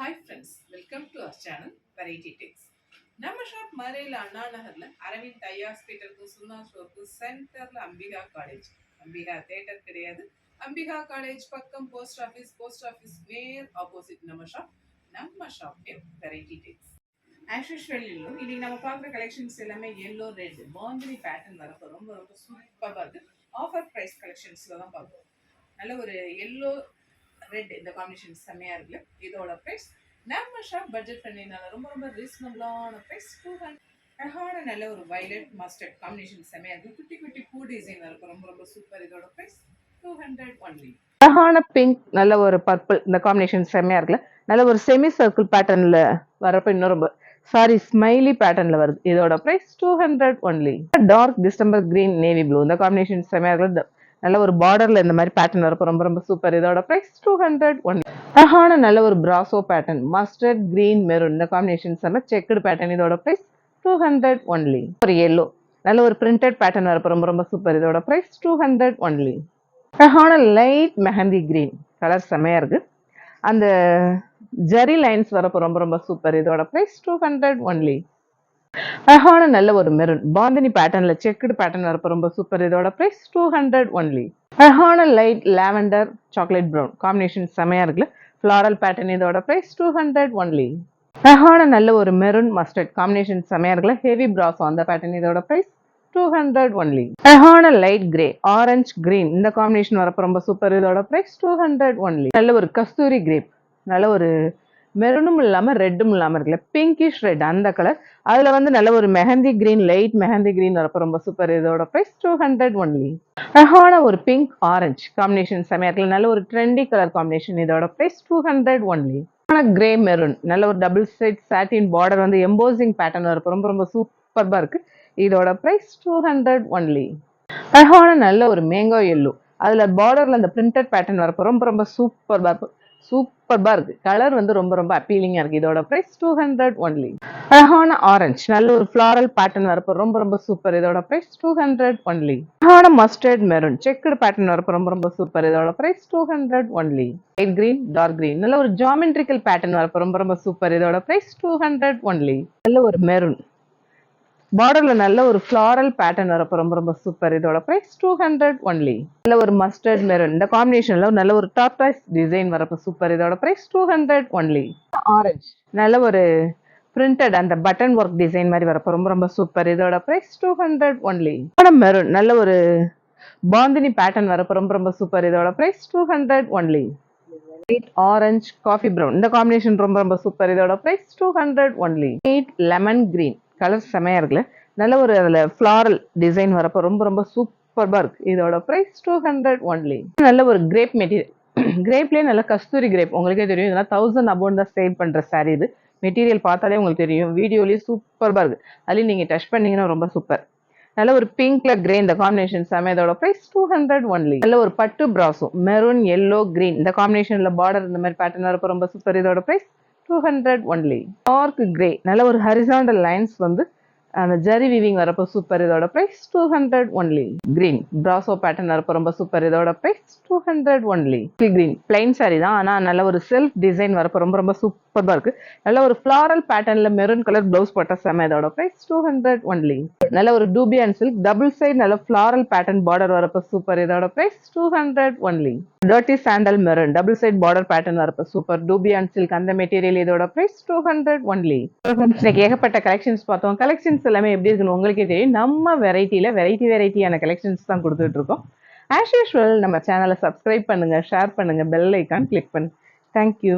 Hi friends, welcome to our channel Variety Takes. நம்ம shop மதுரையில் அண்ணா நகர்ல அரவிந்த் ஐ ஹாஸ்பிட்டலுக்கு சுன்னா ஷோருக்கு சென்டர்ல அம்பிகா காலேஜ். அம்பிகா தேட்டர் கிடையாது, அம்பிகா காலேஜ் பக்கம் போஸ்ட் ஆஃபீஸ் நேர் ஆப்போசிட் நம்ம shop name variety tex. As usual இன்னைக்கு நம்ம பார்க்குற கலெக்ஷன்ஸ் எல்லாமே எல்லோ ரெட் பாந்தினி பேட்டர்ன் வரப்போ ரொம்ப ரொம்ப சூப்பராக இருக்கு. ஆஃபர் ப்ரைஸ் கலெக்ஷன்ஸ்ல தான் பார்ப்போம். நல்ல ஒரு எல்லோ ரெட் இந்த காம்பினேஷன் செம்மையா இருக்கு. இதோட பிரைஸ் நம்ம ஷாப் பட்ஜெட் ஃப்ரெண்ட்லினால ரொம்ப ரொம்ப ரீசனபிளான பிரைஸ் 200. அழகான நல்ல ஒரு வயலட் மஸ்டர்ட் காம்பினேஷன் செம்மையா இருக்கு. குட்டி குட்டி பூ டிசைன் இருக்கும், ரொம்ப ரொம்ப சூப்பர். இதோட பிரைஸ் 200 ஒன்லி. அழகான பிங்க் நல்ல ஒரு பர்பிள் இந்த காம்பினேஷன் செம்மையா இருக்குல்ல. நல்ல ஒரு செமி சர்க்கிள் பேட்டர்ன்ல வரப்ப இன்னும் ரொம்ப ஸ்மைலி பேட்டர்ன்ல வருது. இதோட price 200 only. Dark December green navy blue இந்த காம்பினேஷன் செம்மையா இருக்கு. நல்ல ஒரு பார்டர்ல இந்த மாதிரி பேட்டர்ன் வரப்போ ரொம்ப ரொம்ப சூப்பர். இதோட பிரைஸ் 200 ஒன்லி. அழகான நல்ல ஒரு brasso pattern mustard green maroon இந்த காம்பினேஷன் செம்ம செக்குடு பேட்டர்ன். இதோட பிரைஸ் 200 ஒன்லி. ஒரு எல்லோ நல்ல ஒரு பிரிண்டட் பேட்டர்ன் வரப்போ ரொம்ப ரொம்ப சூப்பர். இதோட பிரைஸ் 200 ஒன்லி. அழகான லைட் மெஹந்தி கிரீன் கலர் செம்மையா இருக்கு. அந்த ஜெரி லைன்ஸ் வரப்போ ரொம்ப ரொம்ப சூப்பர். இதோட பிரைஸ் 200 ஒன்லி. அழகான நல்ல ஒரு மெரூன் பாந்தினி பேட்டர்ன்ல செக்குடு பேட்டர்ன் வரப்போ ரொம்ப சூப்பர். இதோட பிரைஸ் 200 ஒன்லி. அழகான light lavender chocolate brown combination செமையா இருக்குல்ல. Floral pattern. இதோட பிரைஸ் 200 ஒன்லி. அழகான நல்ல ஒரு மெரூன் மஸ்டர்ட் காம்பினேஷன் செமையா இருக்குல்ல. ஹெவி பிராசோ அந்த பேட்டர்ன். இதோட பிரைஸ் 200 ஒன்லி. அழகான லைட் கிரே ஆரஞ்சு கிரீன் இந்த காம்பினேஷன் வரப்போ ரொம்ப சூப்பர். இதோட பிரைஸ் 200 ஒன்லி. நல்ல ஒரு கஸ்தூரி கிரேப் நல்ல ஒரு மெரூனும் இல்லாம ரெட்டும் இல்லாம இருக்குல்ல, பிங்கிஷ் ரெட் அந்த கலர். அதுல வந்து நல்ல ஒரு mehndi green light mehndi green வரப்போ ரொம்ப சூப்பர். இதோட பிரைஸ் 200 ஒன்லி. அழகான ஒரு பிங்க் ஆரஞ்சு காம்பினேஷன் செமையா இருக்குல்ல. நல்ல ஒரு ட்ரெண்டி கலர் காம்பினேஷன். இதோட பிரைஸ் 200 ஒன்லி. கிரே மெரூன் நல்ல ஒரு டபுள் சைட் சாட்டின் பார்டர் வந்து எம்போசிங் பேட்டர்ன் வரப்போ ரொம்ப ரொம்ப சூப்பர்பா இருக்கு. இதோட பிரைஸ் 200 ஒன்லி. அழகான நல்ல ஒரு மேங்கோ எல்லோ அதுல பார்டர்ல அந்த பிரிண்டட் பேட்டர்ன் வரப்போ ரொம்ப ரொம்ப சூப்பர்பா இருக்கு. கலர் வந்து ரொம்ப ரொம்ப அப்பீலிங்கா இருக்கு. இதோட பிரைஸ் 200 ஒன்லி. அழகான ஆரஞ்சு நல்ல ஒரு ஃபிளாரல் பேட்டர்ன் வரப்போ ரொம்ப ரொம்ப சூப்பர். இதோட பிரைஸ் 200 ஒன்லி. அழகான மஸ்டர்ட் மெரூன் செக்குடு பேட்டர்ன் வரப்போ ரொம்ப ரொம்ப சூப்பர். இதோட price 200 only. Light green dark green நல்ல ஒரு ஜாமெட்ரிக்கல் பேட்டர்ன் வரப்போ ரொம்ப ரொம்ப சூப்பர். இதோட பிரைஸ் 200 ஒன்லி. நல்ல ஒரு மெரூன் பார்டர்ல நல்ல ஒரு ஃபிளாரல் பேட்டர்ன் வரப்போ ரொம்ப ரொம்ப சூப்பர். இதோட பிரைஸ் 200 ஒன்லி. நல்ல ஒரு மஸ்டர்ட் மெரூன் இந்த காம்பினேஷன்ல நல்ல ஒரு டார்டாய்ஸ் டிசைன் வரப்போ சூப்பர். இதோட பிரைஸ் 200 ஒன்லி. ஆரஞ்சு நல்ல ஒரு பிரிண்டட் அந்த பட்டன் ஒர்க் டிசைன் மாதிரி வரப்போ ரொம்ப ரொம்ப சூப்பர். இதோட பிரைஸ் 200 ஒன்லி. மெரூன் நல்ல ஒரு பாந்தினி பேட்டர்ன் வரப்போ ரொம்ப ரொம்ப சூப்பர். இதோட price 200 only. Light orange coffee brown இந்த காம்பினேஷன் ரொம்ப ரொம்ப சூப்பர். இதோட price 200 only. Light lemon green colour செமையா இருக்குல்ல. நல்ல ஒரு அதுல ஃபிளாரல் டிசைன் வரப்போ ரொம்ப ரொம்ப சூப்பர்பா இருக்கு. இதோட பிரைஸ் 200 ஒன்லி. நல்ல ஒரு கிரேப் மெட்டீரியல் கிரேப்லயே நல்ல கஸ்தூரி கிரேப் உங்களுக்கே தெரியும். இதெல்லாம் 1000 அபவுண்ட் தான் சேல் பண்ற சாரி. இது மெட்டீரியல் பார்த்தாலே உங்களுக்கு தெரியும், வீடியோலயே சூப்பர்பா இருக்கு. அதுலயும் நீங்க டச் பண்ணீங்கன்னா ரொம்ப சூப்பர். நல்ல ஒரு பிங்க்ல கிரே இந்த காம்பினேஷன் செம. இதோட பிரைஸ் 200 ஒன்லி. நல்ல ஒரு பட்டு பிராசோ மெரூன் எல்லோ கிரீன் இந்த காம்பினேஷன்ல பார்டர் இந்த மாதிரி பேட்டர்ன் வரப்போ ரொம்ப சூப்பர். இதோட பிரைஸ் 200 ஒன்லி. டார்க் கிரே நல்ல ஒரு ஹரிசாண்டல் லைன்ஸ் வந்து அந்த ஜரி வீவிங் வரப்போ சூப்பர். இதோட பிரைஸ் 200 ஒன்லி. கிரீன் பிராசோ பேட்டர்ன் வரப்போ ரொம்ப சூப்பர். இதோட price 200 only. Green plain sari தான், ஆனா நல்ல ஒரு செல்ஃப் டிசைன் வரப்போ ரொம்ப ரொம்ப சூப்பர்பா இருக்கு. நல்ல ஒரு ஃபிளாரல் பேட்டர்ன்ல மெரூன் கலர் பிளவுஸ் போட்ட செம. இதோட பிரைஸ் 200 ஒன்லி. நல்ல ஒரு டூபியன் சில்க் டபுள் சைட் நல்ல ஃபிளாரல் பேட்டர்ன் பார்டர் வரப்போ சூப்பர். இதோட price 200 only. Dirty sandal maroon double side border pattern வரப்போ சூப்பர். டூபியன் சில்க் அந்த மெட்டீரியல். இதோட பிரைஸ் 200 ஒன்லி. இன்னைக்கு ஏகப்பட்ட கலெக்ஷன்ஸ் பார்த்தோம். கலெக்ஷன்ஸ் எல்லாமே எப்படி இருக்குன்னு உங்களுக்கே தெரியும். நம்ம வெரைட்டியான கலெக்ஷன்ஸ் தான் கொடுத்துட்டு இருக்கோம். ஆஸ் யூஷுவல் நம்ம சேனலை சப்ஸ்கிரைப் பண்ணுங்க, ஷேர் பண்ணுங்க, பெல் ஐக்கான் கிளிக் பண்ணுங்க. தேங்க்யூ.